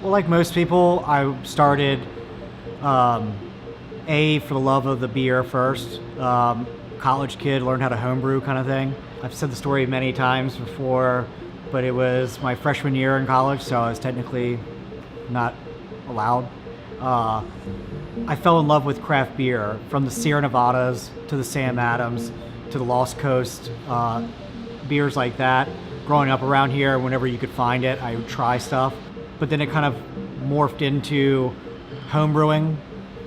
Well, like most people, I started for the love of the beer first. College kid, learned how to homebrew kind of thing. I've said the story many times before, but it was my freshman year in college, so I was technically not allowed. I fell in love with craft beer, from the Sierra Nevadas to the Sam Adams to the Lost Coast, beers like that. Growing up around here, whenever you could find it, I would try stuff. But then it kind of morphed into home brewing,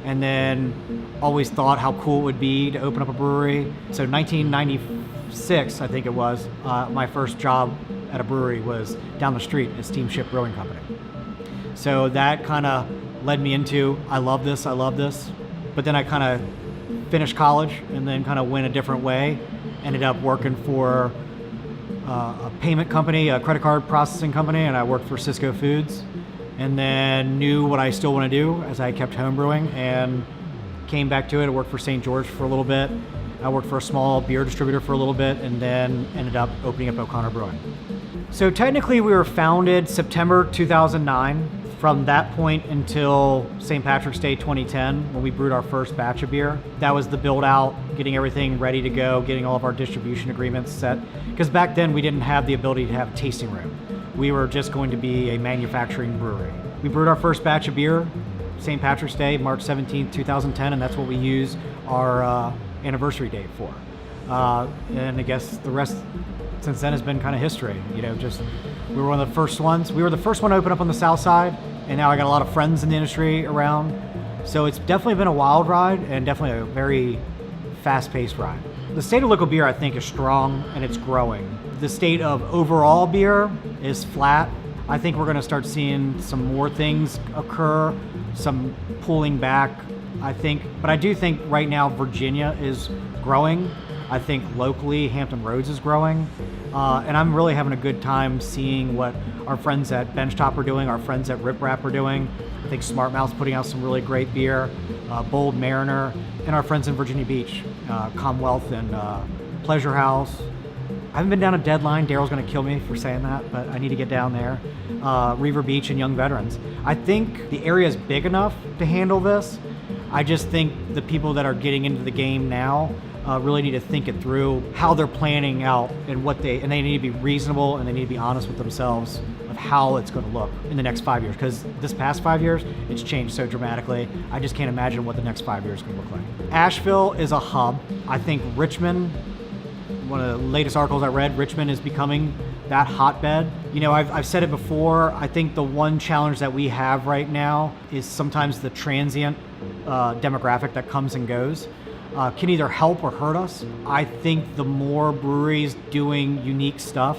and then always thought how cool it would be to open up a brewery. So 1996, I think it was, my first job at a brewery was down the street at Steamship Brewing Company. So that kind of led me into, I love this. But then I kind of finished college and then kind of went a different way. Ended up working for a payment company, a credit card processing company, and I worked for Cisco Foods. And then knew what I still want to do as I kept homebrewing and came back to it. I worked for St. George for a little bit. I worked for a small beer distributor for a little bit, and then ended up opening up O'Connor Brewing. So technically we were founded September 2009. From that point until St. Patrick's Day 2010, when we brewed our first batch of beer. That was the build out, getting everything ready to go, getting all of our distribution agreements set. Because back then we didn't have the ability to have a tasting room. We were just going to be a manufacturing brewery. We brewed our first batch of beer, St. Patrick's Day, March 17th, 2010, and that's what we use our anniversary date for. And I guess the rest since then has been kind of history. We were one of the first ones. We were the first one to open up on the south side, and now I got a lot of friends in the industry around. So it's definitely been a wild ride and definitely a very fast-paced ride. The state of local beer, I think, is strong and it's growing. The state of overall beer is flat. I think we're going to start seeing some more things occur, some pulling back, I think. But I do think right now Virginia is growing. I think locally Hampton Roads is growing. And I'm really having a good time seeing what our friends at Benchtop are doing, our friends at Rip Rap are doing. I think Smart Mouth's putting out some really great beer, Bold Mariner, and our friends in Virginia Beach, Commonwealth and Pleasure House. I haven't been down a Deadline. Daryl's going to kill me for saying that, but I need to get down there. Reaver Beach and Young Veterans. I think the area is big enough to handle this. I just think the people that are getting into the game now really need to think it through, how they're planning out and they need to be reasonable and they need to be honest with themselves of how it's going to look in the next 5 years. Because this past 5 years, it's changed so dramatically. I just can't imagine what the next 5 years is going to look like. Asheville is a hub. I think Richmond, one of the latest articles I read, Richmond is becoming that hotbed. I've said it before. I think the one challenge that we have right now is sometimes the transient demographic that comes and goes. Can either help or hurt us. I think the more breweries doing unique stuff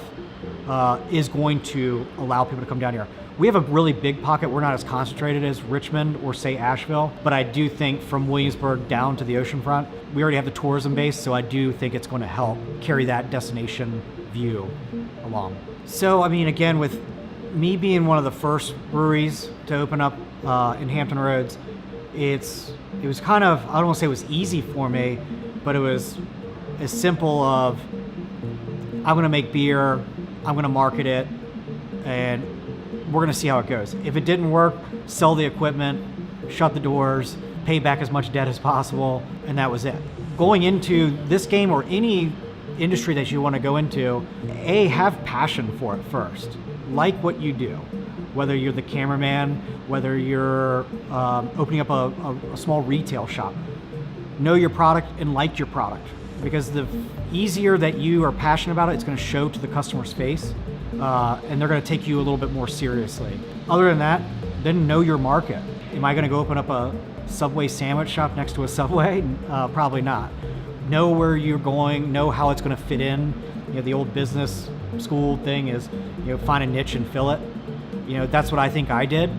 is going to allow people to come down here. We have a really big pocket. We're not as concentrated as Richmond or say Asheville, but I do think from Williamsburg down to the oceanfront, we already have the tourism base, so I do think it's going to help carry that destination view along. So, again, with me being one of the first breweries to open up in Hampton Roads, it was kind of, I don't want to say it was easy for me, but it was as simple of, I'm going to make beer, I'm going to market it, and we're going to see how it goes. If it didn't work, sell the equipment, shut the doors, pay back as much debt as possible, and that was it. Going into this game or any industry that you want to go into, have passion for it first. Like what you do. Whether you're the cameraman, whether you're opening up a small retail shop. Know your product and like your product. Because the easier that you are passionate about it, it's going to show to the customer's face, and they're going to take you a little bit more seriously. Other than that, then know your market. Am I going to go open up a Subway sandwich shop next to a Subway? Probably not. Know where you're going, know how it's going to fit in. The old business school thing is, find a niche and fill it. That's what I think I did,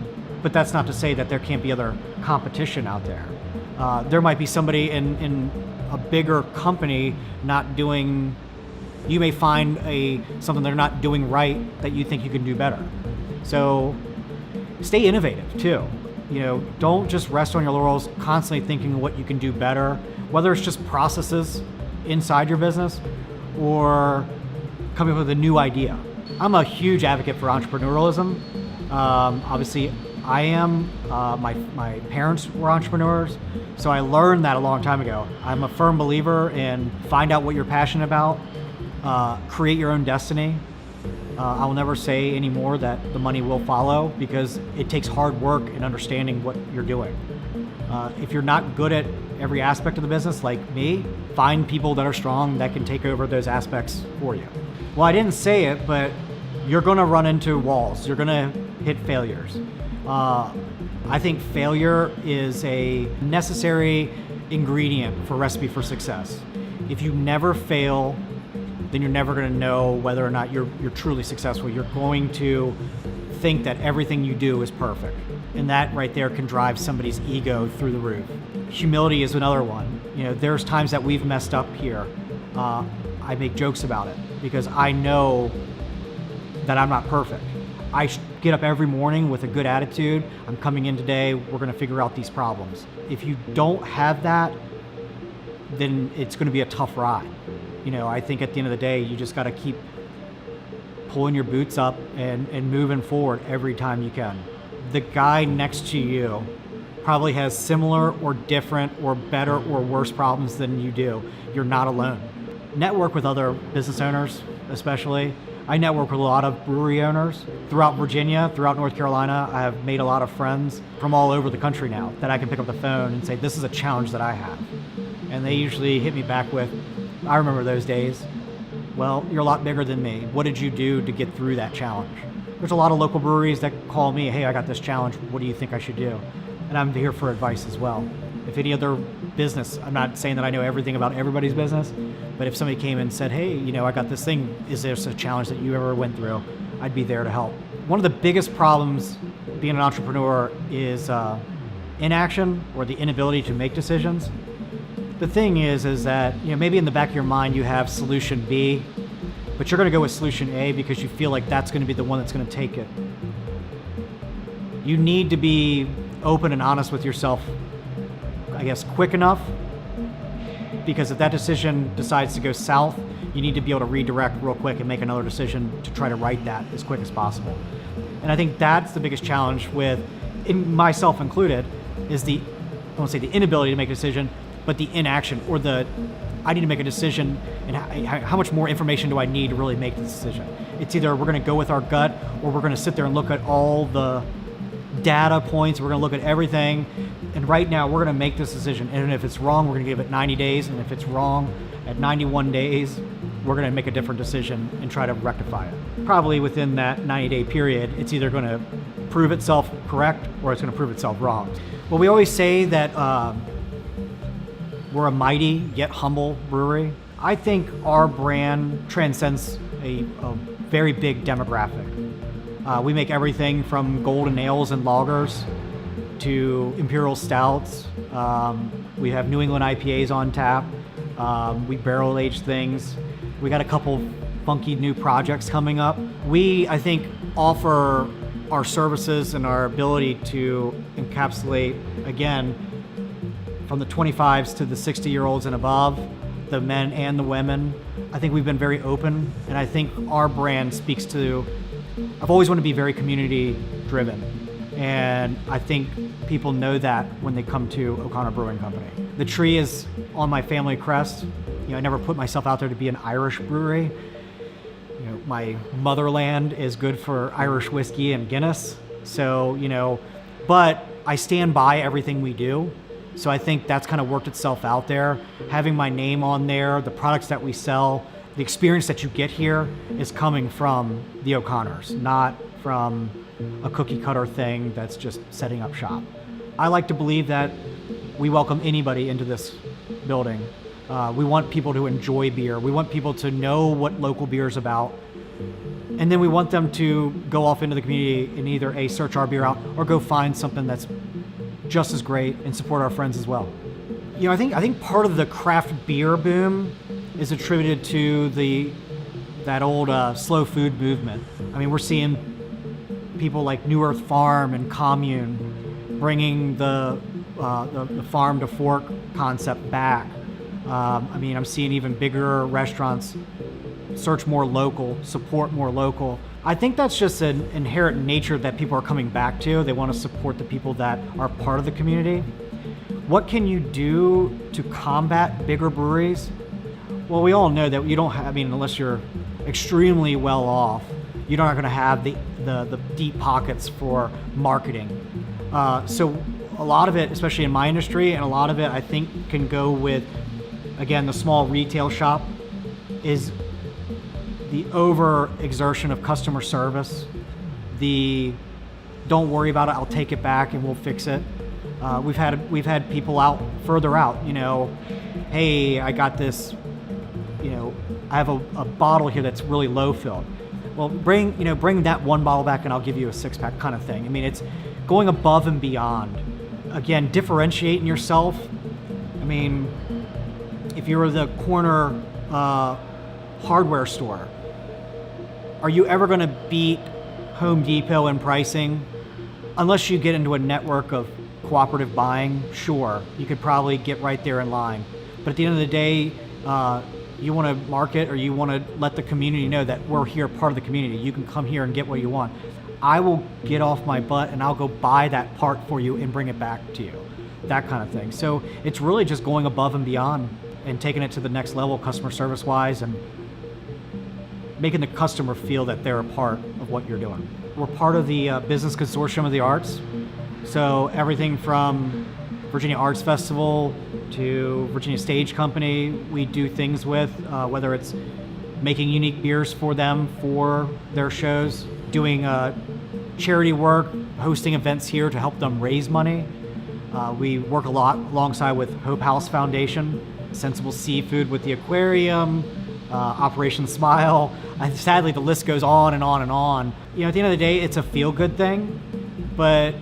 but that's not to say that there can't be other competition out there. There might be somebody in a bigger company not doing, you may find something they're not doing right that you think you can do better. So stay innovative too. Don't just rest on your laurels, constantly thinking what you can do better, whether it's just processes inside your business or coming up with a new idea. I'm a huge advocate for entrepreneurialism, Obviously, I am. My parents were entrepreneurs, so I learned that a long time ago. I'm a firm believer in find out what you're passionate about, create your own destiny. I will never say anymore that the money will follow, because it takes hard work and understanding what you're doing. If you're not good at every aspect of the business, like me, find people that are strong that can take over those aspects for you. Well, I didn't say it, but you're gonna run into walls. You're gonna hit failures. I think failure is a necessary ingredient for Recipe for Success. If you never fail, then you're never gonna know whether or not you're truly successful. You're going to think that everything you do is perfect. And that right there can drive somebody's ego through the roof. Humility is another one. You know, there's times that we've messed up here. I make jokes about it because I know that I'm not perfect. I get up every morning with a good attitude. I'm coming in today, we're gonna figure out these problems. If you don't have that, then it's gonna be a tough ride. You know, I think at the end of the day, you just gotta keep pulling your boots up and moving forward every time you can. The guy next to you probably has similar or different or better or worse problems than you do. You're not alone. Network with other business owners, especially. I network with a lot of brewery owners throughout Virginia, throughout North Carolina. I have made a lot of friends from all over the country now that I can pick up the phone and say, this is a challenge that I have. And they usually hit me back with, I remember those days. Well, you're a lot bigger than me. What did you do to get through that challenge? There's a lot of local breweries that call me, hey, I got this challenge. What do you think I should do? And I'm here for advice as well. If any other business, I'm not saying that I know everything about everybody's business, but if somebody came and said, hey, you know, I got this thing, is there a challenge that you ever went through? I'd be there to help. One of the biggest problems being an entrepreneur is inaction, or the inability to make decisions. The thing is that, you know, maybe in the back of your mind you have solution B, but you're gonna go with solution A because you feel like that's gonna be the one that's gonna take it. You need to be open and honest with yourself, I guess, quick enough, because if that decision decides to go south, you need to be able to redirect real quick and make another decision to try to right that as quick as possible. And I think that's the biggest challenge with, in myself included, is I won't say the inability to make a decision, but the inaction, or I need to make a decision, and how much more information do I need to really make the decision? It's either we're gonna go with our gut, or we're gonna sit there and look at all the data points, we're gonna look at everything, and right now we're gonna make this decision, and if it's wrong, we're gonna give it 90 days, and if it's wrong at 91 days, we're gonna make a different decision and try to rectify it. Probably within that 90-day period, it's either gonna prove itself correct, or it's gonna prove itself wrong. Well, we always say that we're a mighty yet humble brewery. I think our brand transcends a very big demographic. We make everything from golden ales and lagers to imperial stouts. We have New England IPAs on tap. We barrel age things. We got a couple funky new projects coming up. We, I think, offer our services and our ability to encapsulate, again, from the 25s to the 60-year-olds and above, the men and the women. I think we've been very open, and I think our brand speaks to, I've always wanted to be very community driven, and I think people know that when they come to O'Connor Brewing Company. The tree is on my family crest. You know, I never put myself out there to be an Irish brewery. You know, my motherland is good for Irish whiskey and Guinness. So, you know, but I stand by everything we do. So I think that's kind of worked itself out there. Having my name on there, the products that we sell, the experience that you get here is coming from the O'Connors, not from a cookie cutter thing that's just setting up shop. I like to believe that we welcome anybody into this building. We want people to enjoy beer. We want people to know what local beer is about. And then we want them to go off into the community and either search our beer out or go find something that's just as great and support our friends as well. You know, I think part of the craft beer boom is attributed to that old slow food movement. I mean, we're seeing people like New Earth Farm and Commune bringing the farm to fork concept back. I mean, I'm seeing even bigger restaurants search more local, support more local. I think that's just an inherent nature that people are coming back to. They want to support the people that are part of the community. What can you do to combat bigger breweries? Well, we all know that you don't have, I mean, unless you're extremely well off, you're not going to have the deep pockets for marketing. So a lot of it, especially in my industry, and a lot of it I think can go with, again, the small retail shop, is the over exertion of customer service, the don't worry about it, I'll take it back and we'll fix it. We've had people further out, hey, I got this, I have a bottle here that's really low filled. Well, bring that one bottle back and I'll give you a 6-pack kind of thing. I mean, it's going above and beyond. Again, differentiating yourself. I mean, if you were the corner hardware store, are you ever going to beat Home Depot in pricing? Unless you get into a network of cooperative buying, sure, you could probably get right there in line. But at the end of the day, you want to market, or you want to let the community know that we're here, part of the community. You can come here and get what you want. I will get off my butt and I'll go buy that part for you and bring it back to you, that kind of thing. So it's really just going above and beyond and taking it to the next level customer service wise, and making the customer feel that they're a part of what you're doing. We're part of the Business Consortium of the Arts. So everything from Virginia Arts Festival to Virginia Stage Company, we do things with, whether it's making unique beers for them for their shows, doing charity work, hosting events here to help them raise money. We work a lot alongside with Hope House Foundation, Sensible Seafood with the aquarium, Operation Smile. Sadly, the list goes on and on and on. At the end of the day, it's a feel-good thing, but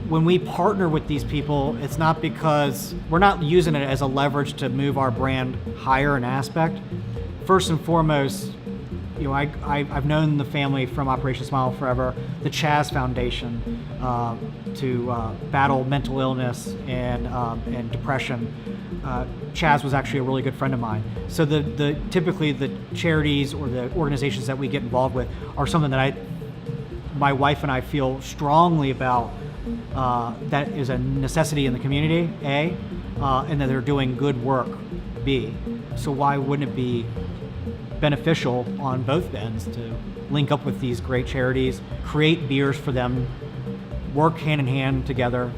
when we partner with these people, it's not because we're not using it as a leverage to move our brand higher in aspect. First and foremost, I've known the family from Operation Smile forever, the Chaz Foundation, to battle mental illness and depression. Chaz was actually a really good friend of mine. So typically the charities or the organizations that we get involved with are something that my wife and I feel strongly about, that is a necessity in the community, A, and that they're doing good work, B. So why wouldn't it be beneficial on both ends to link up with these great charities, create beers for them, work hand in hand together?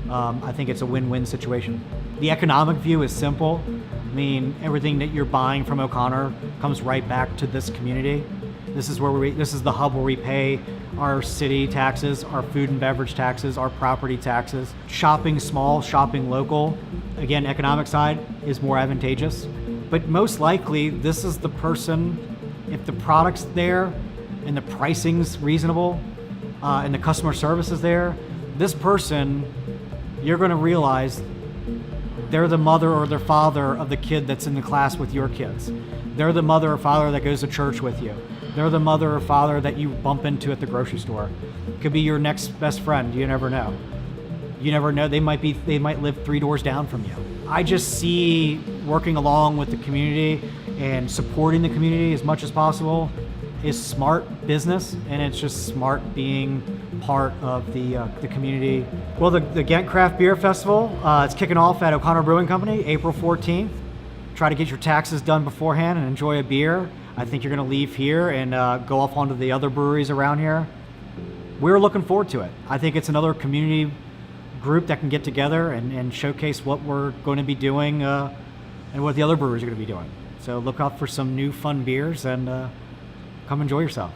I think it's a win-win situation. The economic view is simple. I mean, everything that you're buying from O'Connor comes right back to this community. This is the hub where we pay our city taxes, our food and beverage taxes, our property taxes. Shopping small, shopping local, again, economic side is more advantageous. But most likely, this is the person, if the product's there and the pricing's reasonable and the customer service is there, this person, you're going to realize they're the mother or the father of the kid that's in the class with your kids. They're the mother or father that goes to church with you. They're the mother or father that you bump into at the grocery store. Could be your next best friend. You never know. You never know. They might live 3 doors down from you. I just see working along with the community and supporting the community as much as possible is smart business, and it's just smart being part of the community. Well, the Ghent Craft Beer Festival, it's kicking off at O'Connor Brewing Company, April 14th. Try to get your taxes done beforehand and enjoy a beer. I think you're going to leave here and go off onto the other breweries around here. We're looking forward to it. I think it's another community group that can get together and showcase what we're going to be doing and what the other breweries are going to be doing. So look out for some new fun beers and come enjoy yourself.